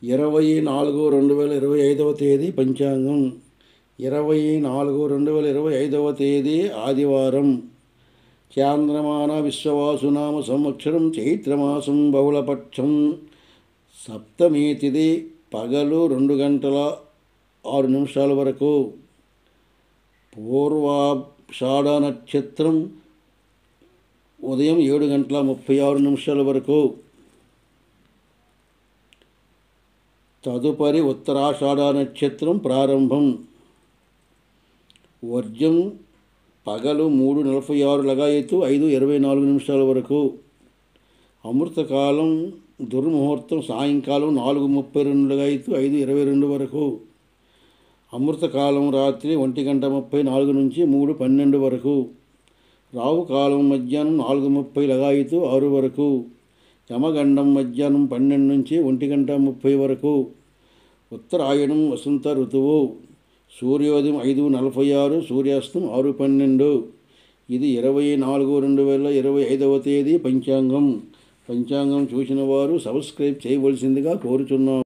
24/2025 తేదీ పంచాంగం. 24/2025 తేదీ ఆదివారం. చాంద్రమాన విశ్వవాసునామ సంవత్సరం చైత్రమాసం బహుళపక్షం. సప్తమి తిథి పగలు 2 గంటల 6 నిమిషాల వరకు. పూర్వాషాఢ నక్షత్రం ఉదయం 7 గంటల 36 నిమిషాల వరకు. తదుపరి ఉత్తరాషాఢ నక్షత్రం ప్రారంభం. వర్జం పగలు 3:46 లగాయతు 5:24 వరకు. అమృతకాలం దుర్ముహూర్తం సాయంకాలం 4:32 లగాయతు 5:22 వరకు. అమృతకాలం రాత్రి 1:34 నుంచి 3:12 వరకు. రావుకాలం మధ్యాహ్నం 4:30 లగాయతు 6 వరకు. యమగండం మధ్యాహ్నం 12 నుంచి 1:30 వరకు. ఉత్తరాయణం వసంత ఋతువు. సూర్యోదయం 5:46, సూర్యాస్తం 6:12. ఇది 24/2025 తేదీ పంచాంగం. పంచాంగం చూసిన వారు సబ్స్క్రైబ్ చేయవలసిందిగా కోరుచున్నాం.